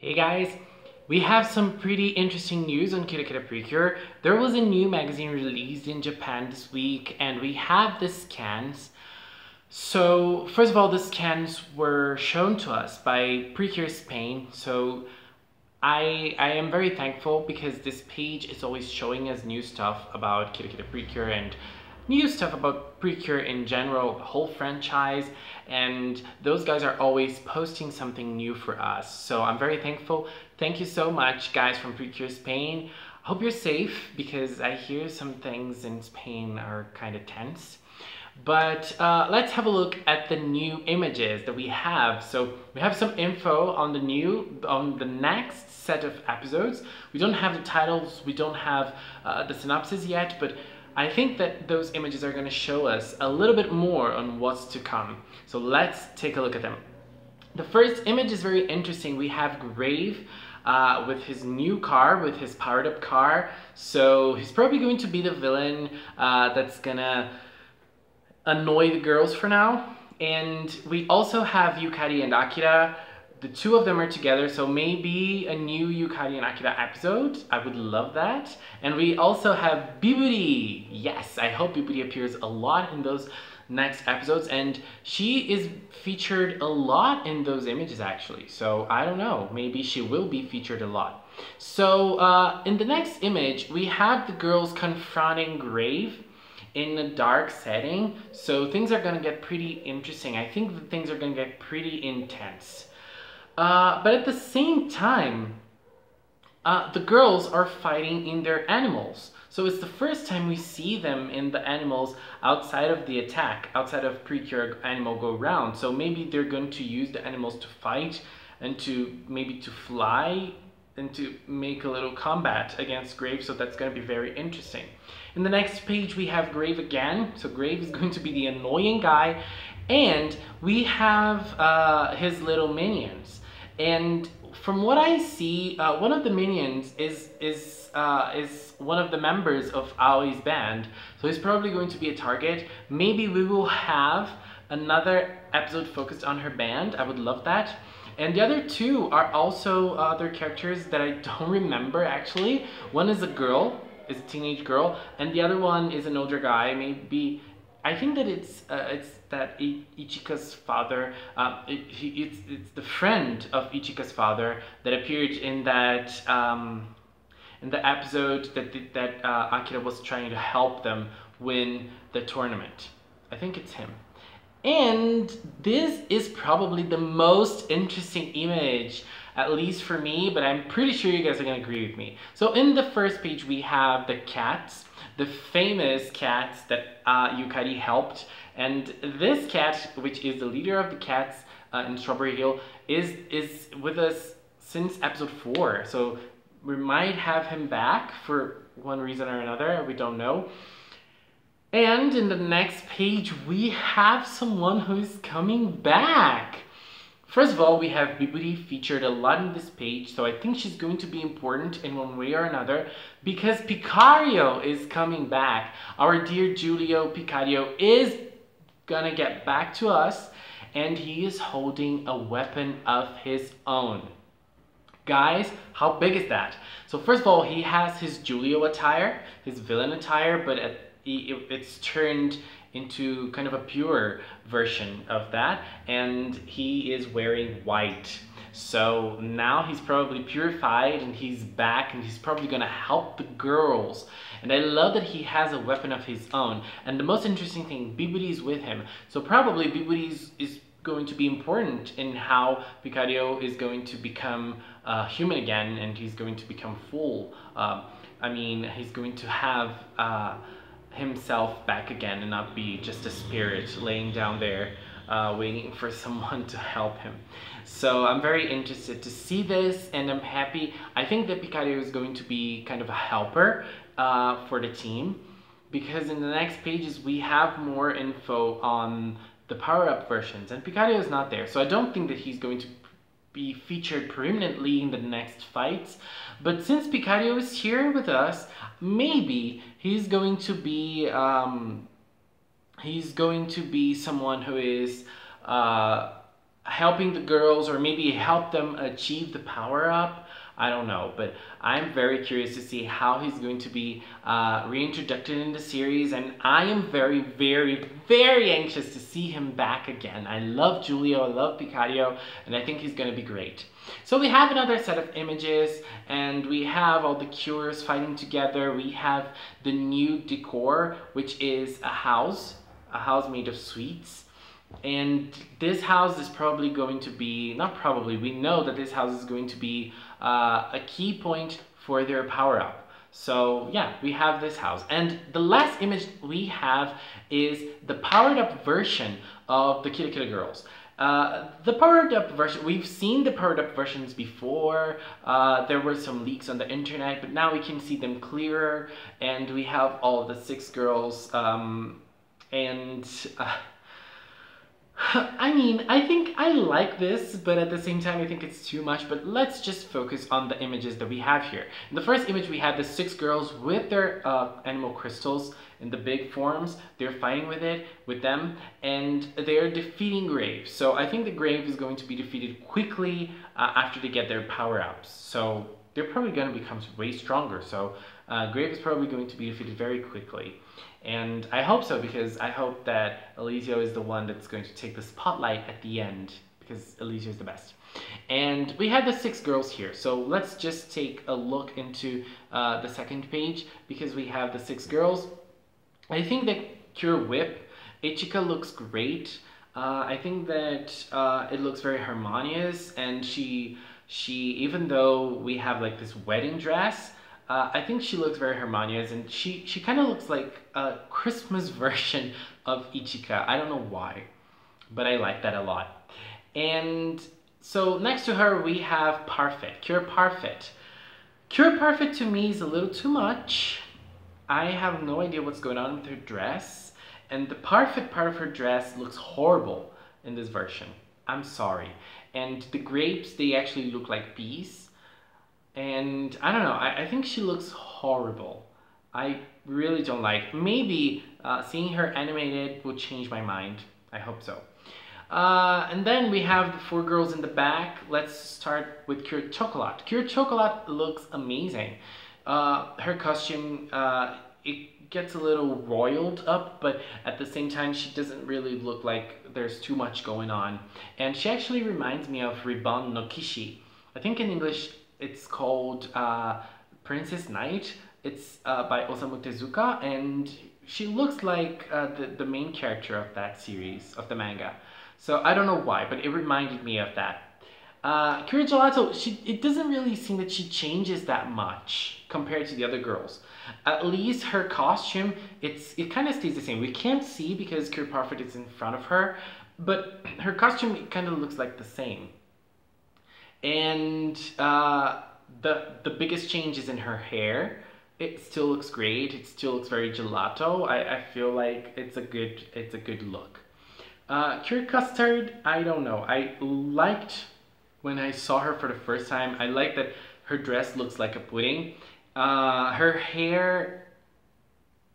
Hey guys, we have some pretty interesting news on KIRAKIRA PRECURE. There was a new magazine released in Japan this week and we have the scans. So first of all, the scans were shown to us by Precure Spain. So I am very thankful because this page is always showing us new stuff about KIRAKIRA PRECURE and new stuff about Precure in general, the whole franchise, and those guys are always posting something new for us. So I'm very thankful. Thank you so much, guys from Precure Spain. Hope you're safe because I hear some things in Spain are kind of tense. But let's have a look at the new images that we have. So we have some info on the next set of episodes. We don't have the titles, we don't have the synopsis yet, but I think that those images are going to show us a little bit more on what's to come. So let's take a look at them. The first image is very interesting. We have Grave with his new car, with his powered up car. So he's probably going to be the villain that's gonna annoy the girls for now. And we also have Yukari and Akira. The two of them are together, so maybe a new Yukari and Akira episode. I would love that. And we also have Bibury. Yes, I hope Bibury appears a lot in those next episodes, and she is featured a lot in those images actually. So I don't know, maybe she will be featured a lot. So in the next image, we have the girls confronting Grave in a dark setting. So things are gonna get pretty interesting. I think that things are gonna get pretty intense. But at the same time, the girls are fighting in their animals. So it's the first time we see them in the animals outside of the attack, outside of Precure Animal Go Round. So maybe they're going to use the animals to fight and to maybe to fly and to make a little combat against Grave. So that's going to be very interesting. In the next page, we have Grave again. So Grave is going to be the annoying guy. And we have his little minions. And from what I see, one of the minions is one of the members of Aoi's band, so he's probably going to be a target. Maybe we will have another episode focused on her band. I would love that. And the other two are also other characters that I don't remember actually. One is a girl, is a teenage girl, and the other one is an older guy. Maybe I think that it's that Ichika's father. It's the friend of Ichika's father that appeared in that in the episode that Akira was trying to help them win the tournament. I think it's him. And this is probably the most interesting image, at least for me, but I'm pretty sure you guys are gonna agree with me. So in the first page, we have the cats, the famous cats that Yukari helped. And this cat, which is the leader of the cats in Strawberry Hill, is with us since episode 4. So we might have him back for one reason or another, we don't know. And in the next page, we have someone who is coming back. First of all, we have Bibury featured a lot in this page, so I think she's going to be important in one way or another because Pikario is coming back. Our dear Giulio Pikario is gonna get back to us, and he is holding a weapon of his own. Guys, how big is that? So first of all, he has his Giulio attire, his villain attire, but it's turned into kind of a pure version of that, and he is wearing white. So now he's probably purified and he's back and he's probably gonna help the girls. And I love that he has a weapon of his own. And the most interesting thing, Bibury is with him. So probably Bibury is going to be important in how Pikario is going to become human again, and he's going to become full. I mean, he's going to have himself back again and not be just a spirit laying down there waiting for someone to help him. So I'm very interested to see this, and I'm happy. I think that Pikario is going to be kind of a helper for the team, because in the next pages we have more info on the power-up versions, and Pikario is not there, so I don't think that he's going to be featured prominently in the next fights. But since Pikario is here with us, maybe he's going to be someone who is helping the girls or maybe help them achieve the power up. I don't know, but I'm very curious to see how he's going to be reintroduced in the series, and I am very, very, very anxious to see him back again. I love Julio, I love Pikario, and I think he's going to be great. So we have another set of images, and we have all the cures fighting together. We have the new decor, which is a house made of sweets. And this house is probably going to be, not probably, we know that this house is going to be a key point for their power up. So yeah, we have this house. And the last image we have is the powered up version of the KIRAKIRA girls. The powered up version, we've seen the powered up versions before. There were some leaks on the internet, but now we can see them clearer. And we have all of the 6 girls. I mean, I think I like this, but at the same time I think it's too much. But let's just focus on the images that we have here. In the first image we had the 6 girls with their animal crystals in the big forms. They're fighting with them, and they're defeating Grave. So I think the Grave is going to be defeated quickly after they get their power-ups. So they're probably going to become way stronger. So Grave is probably going to be defeated very quickly. And I hope so, because I hope that Eliseo is the one that's going to take the spotlight at the end, because Eliseo is the best. And we have the 6 girls here, so let's just take a look into the second page, because we have the 6 girls. I think that Cure Whip, Ichika looks great. I think that it looks very harmonious, and she even though we have like this wedding dress, I think she looks very harmonious, and she kind of looks like a Christmas version of Ichika. I don't know why, but I like that a lot. And so next to her we have Parfait, Cure Parfait. Cure Parfait to me is a little too much. I have no idea what's going on with her dress, and the Parfait part of her dress looks horrible in this version. I'm sorry. And the grapes, they actually look like bees. And I don't know, I think she looks horrible. I really don't like. Maybe seeing her animated will change my mind. I hope so. And then we have the 4 girls in the back. Let's start with Cure Chocolat. Cure Chocolat looks amazing. Her costume, it gets a little roiled up, but at the same time she doesn't really look like there's too much going on. And she actually reminds me of Ribbon no Kishi. I think in English it's called Princess Knight. It's by Osamu Tezuka, and she looks like the main character of that series, of the manga. So I don't know why, but it reminded me of that. Cure Gelato, it doesn't really seem that she changes that much compared to the other girls. At least her costume, it kind of stays the same. We can't see because Cure Parfait is in front of her, but her costume, it kind of looks like the same. And the biggest change is in her hair. It still looks great. It still looks very gelato. I feel like it's a good look. Cure Custard, I don't know. I liked when I saw her for the first time. I like that her dress looks like a pudding. Her hair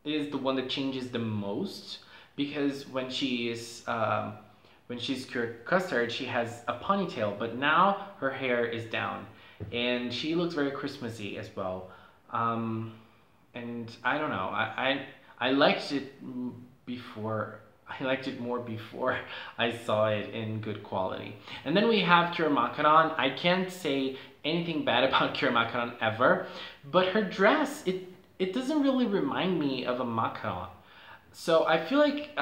is the one that changes the most, because when she's Cure Custard, she has a ponytail, but now her hair is down, and she looks very Christmassy as well. And I don't know, I liked it before. I liked it more before I saw it in good quality. And then we have Cure Macaron. I can't say anything bad about Cure Macaron ever, but her dress, it doesn't really remind me of a Macaron. So I feel like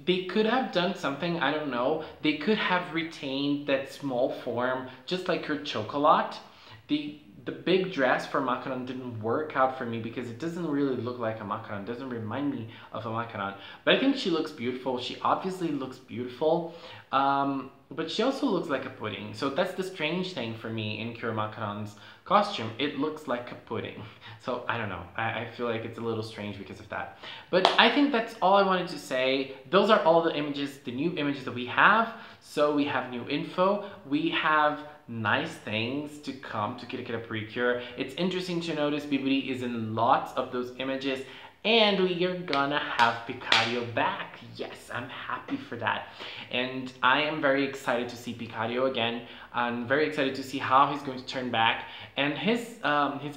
they could have done something, I don't know. They could have retained that small form, just like her Chocolat. The big dress for Macaron didn't work out for me because it doesn't really look like a Macaron. It doesn't remind me of a Macaron. But I think she looks beautiful. She obviously looks beautiful. But she also looks like a pudding. So that's the strange thing for me in Cure Macaron's costume. It looks like a pudding. So I don't know. I feel like it's a little strange because of that. But I think that's all I wanted to say. Those are all the images, the new images that we have. So we have new info. We have nice things to come to KIRAKIRA Precure. It's interesting to notice Bibury is in lots of those images, And we are gonna have Pikario back. Yes, I'm happy for that. And I am very excited to see Pikario again. I'm very excited to see how he's going to turn back. And his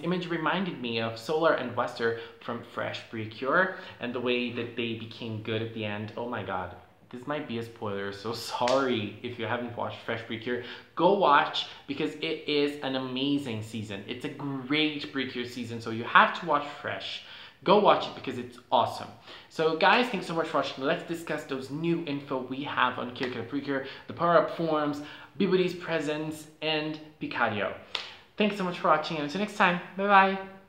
image reminded me of Solar and Wester from Fresh Precure, and the way that they became good at the end. Oh my god. This might be a spoiler, so sorry if you haven't watched Fresh Precure. Go watch, because it is an amazing season. It's a great Precure season, so you have to watch Fresh. Go watch it because it's awesome. So guys, thanks so much for watching. Let's discuss those new info we have on KIRAKIRA Precure, the power-up forms, Bibury's presence, and Pikario. Thanks so much for watching, and until next time, bye-bye.